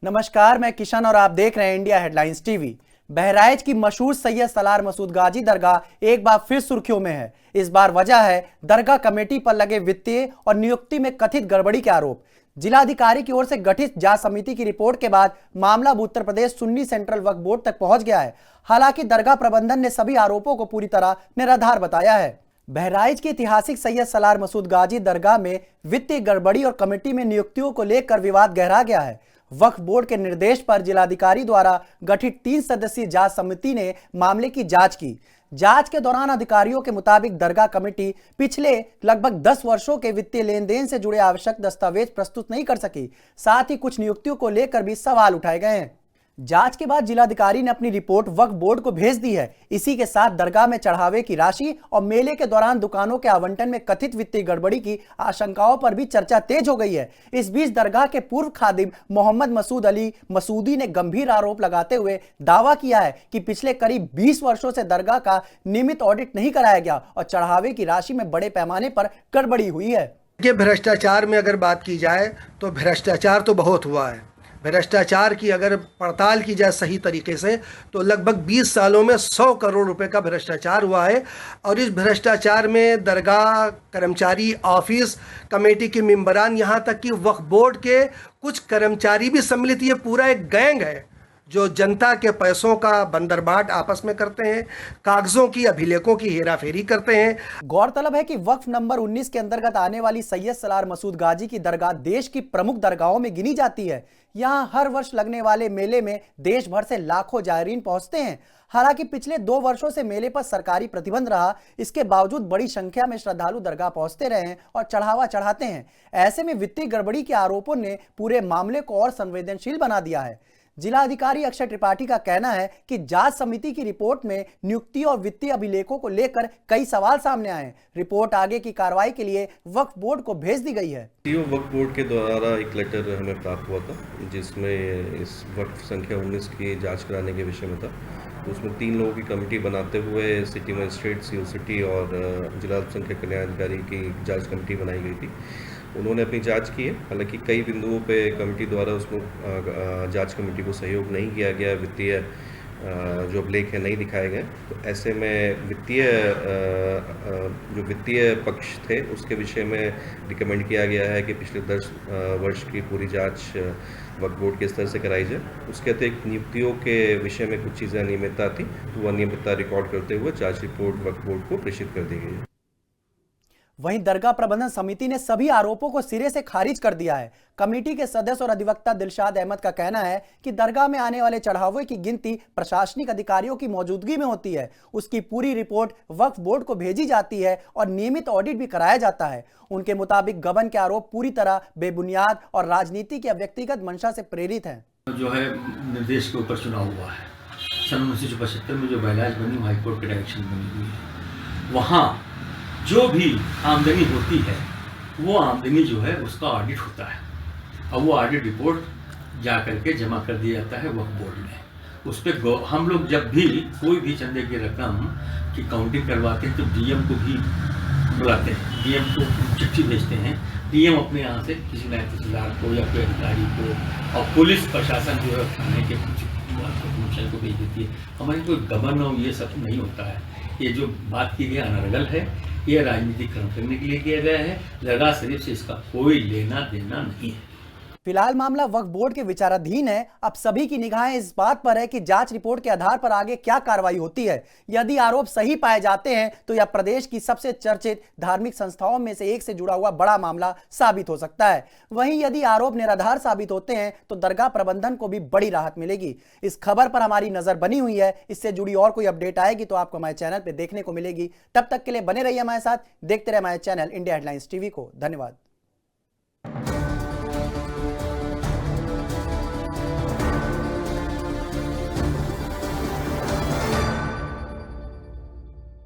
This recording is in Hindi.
नमस्कार, मैं किशन और आप देख रहे हैं इंडिया हेडलाइंस टीवी। बहराइच की मशहूर सैयद सलार मसूद गाजी दरगाह एक बार फिर सुर्खियों में है। इस बार वजह है दरगाह कमेटी पर लगे वित्तीय और नियुक्ति में कथित गड़बड़ी के आरोप। जिलाधिकारी की ओर से गठित जांच समिति की रिपोर्ट के बाद मामला उत्तर प्रदेश सुन्नी सेंट्रल वक्फ बोर्ड तक पहुंच गया है। हालांकि दरगाह प्रबंधन ने सभी आरोपों को पूरी तरह निराधार बताया है। बहराइच की ऐतिहासिक सैयद सलार मसूद गाजी दरगाह में वित्तीय गड़बड़ी और कमेटी में नियुक्तियों को लेकर विवाद गहरा गया है। वक्फ बोर्ड के निर्देश पर जिलाधिकारी द्वारा गठित 3 सदस्यीय जांच समिति ने मामले की जांच की। जांच के दौरान अधिकारियों के मुताबिक दरगाह कमेटी पिछले लगभग 10 वर्षों के वित्तीय लेन देन से जुड़े आवश्यक दस्तावेज प्रस्तुत नहीं कर सकी। साथ ही कुछ नियुक्तियों को लेकर भी सवाल उठाए गए हैं। जांच के बाद जिलाधिकारी ने अपनी रिपोर्ट वक्फ बोर्ड को भेज दी है। इसी के साथ दरगाह में चढ़ावे की राशि और मेले के दौरान दुकानों के आवंटन में कथित वित्तीय गड़बड़ी की आशंकाओं पर भी चर्चा तेज हो गई है। इस बीच दरगाह के पूर्व खादिम मोहम्मद मसूद अली मसूदी ने गंभीर आरोप लगाते हुए दावा किया है कि पिछले करीब 20 वर्षों से दरगाह का नियमित ऑडिट नहीं कराया गया और चढ़ावे की राशि में बड़े पैमाने पर गड़बड़ी हुई है। भ्रष्टाचार में अगर बात की जाए तो भ्रष्टाचार तो बहुत हुआ है। भ्रष्टाचार की अगर पड़ताल की जाए सही तरीके से तो लगभग 20 सालों में 100 करोड़ रुपए का भ्रष्टाचार हुआ है। और इस भ्रष्टाचार में दरगाह कर्मचारी, ऑफिस कमेटी के मेंबरान, यहाँ तक कि वक्फ बोर्ड के कुछ कर्मचारी भी सम्मिलित। ये पूरा एक गैंग है जो जनता के पैसों का बंदरबाट आपस में करते हैं, कागजों की, अभिलेखों की हेराफेरी करते हैं। गौरतलब है कि वक्फ नंबर 19 के अंतर्गत आने वाली सैयद सलार मसूद गाजी की दरगाह देश की प्रमुख दरगाहों में गिनी जाती है। यहां हर वर्ष लगने वाले मेले में देश भर से लाखों जायरीन पहुंचते हैं। हालांकि पिछले 2 वर्षों से मेले पर सरकारी प्रतिबंध रहा, इसके बावजूद बड़ी संख्या में श्रद्धालु दरगाह पहुंचते रहे हैं और चढ़ावा चढ़ाते हैं। ऐसे में वित्तीय गड़बड़ी के आरोपों ने पूरे मामले को और संवेदनशील बना दिया है। जिलाधिकारी अक्षय त्रिपाठी का कहना है कि जांच समिति की रिपोर्ट में नियुक्ति और वित्तीय अभिलेखों को लेकर कई सवाल सामने आए। रिपोर्ट आगे की कार्रवाई के लिए वक्फ बोर्ड को भेज दी गई है। वक्फ बोर्ड के द्वारा एक लेटर हमें प्राप्त हुआ था जिसमें इस वक्फ संख्या 19 की जांच कराने के विषय में था। तो उसमें 3 लोगों की कमेटी बनाते हुए सिटी मजिस्ट्रेट, सीओ सिटी और जिला अल्पसंख्यक कल्याण अधिकारी की जांच कमेटी बनाई गई थी। उन्होंने अपनी जांच की है। हालांकि कई बिंदुओं पे कमेटी द्वारा उसमें जांच कमेटी को सहयोग नहीं किया गया, वित्तीय जो अभिलेख है नहीं दिखाए गए। तो ऐसे में जो वित्तीय पक्ष थे उसके विषय में रिकमेंड किया गया है कि पिछले 10 वर्ष की पूरी जांच वक्फ बोर्ड के स्तर से कराई जाए। उसके अतिरिक्त नियुक्तियों के विषय में कुछ चीज़ें अनियमितता थी, तो वह अनियमितता रिकॉर्ड करते हुए जांच रिपोर्ट वक्फ बोर्ड को प्रेषित कर दी गई है। वहीं दरगाह प्रबंधन समिति ने सभी आरोपों को सिरे से खारिज कर दिया है। कमेटी के सदस्य और अधिवक्ता दिलशाद अहमद का कहना है कि दरगाह में आने वाले चढ़ावे की गिनती प्रशासनिक अधिकारियों की मौजूदगी में होती है। उसकी पूरी रिपोर्ट वक्फ बोर्ड को भेजी जाती है और नियमित ऑडिट भी कराया जाता है। उनके मुताबिक गबन के आरोप पूरी तरह बेबुनियाद और राजनीतिक या व्यक्तिगत मंशा से प्रेरित है। जो है निर्देश के ऊपर चुनाव हुआ है। सन 1975 में जो बहराइच बनी, हाईकोर्ट के डायरेक्शन बनी हुई है, वहाँ जो भी आमदनी होती है वो आमदनी जो है उसका ऑडिट होता है और वो ऑडिट रिपोर्ट जा करके जमा कर दिया जाता है वक्फ बोर्ड में। उस पर हम लोग जब भी कोई भी चंदे की रकम की काउंटिंग करवाते हैं तो डीएम को भी बुलाते हैं, डीएम को चिट्ठी भेजते हैं। डीएम अपने यहाँ से किसी नायब तहसीलदार को या कोई अधिकारी को, और पुलिस प्रशासन जो है थाने के कमीशन को भेज देती है। हमारी कोई गबन और ये सब नहीं होता है। ये जो बात की गई अनर्गल है, ये राजनीतिक कर्म करने के लिए किया गया है। दरगाह शरीफ से इसका कोई लेना देना नहीं है। फिलहाल मामला वक्फ बोर्ड के विचाराधीन है। अब सभी की निगाहें इस बात पर है कि जांच रिपोर्ट के आधार पर आगे क्या कार्रवाई होती है। यदि आरोप सही पाए जाते हैं तो यह प्रदेश की सबसे चर्चित धार्मिक संस्थाओं में से एक से जुड़ा हुआ बड़ा मामला साबित हो सकता है। वहीं यदि आरोप निराधार साबित होते हैं तो दरगाह प्रबंधन को भी बड़ी राहत मिलेगी। इस खबर पर हमारी नजर बनी हुई है। इससे जुड़ी और कोई अपडेट आएगी तो आपको हमारे चैनल पर देखने को मिलेगी। तब तक के लिए बने रहिए हमारे साथ, देखते रहे हमारे चैनल इंडिया हेडलाइंस टीवी को। धन्यवाद।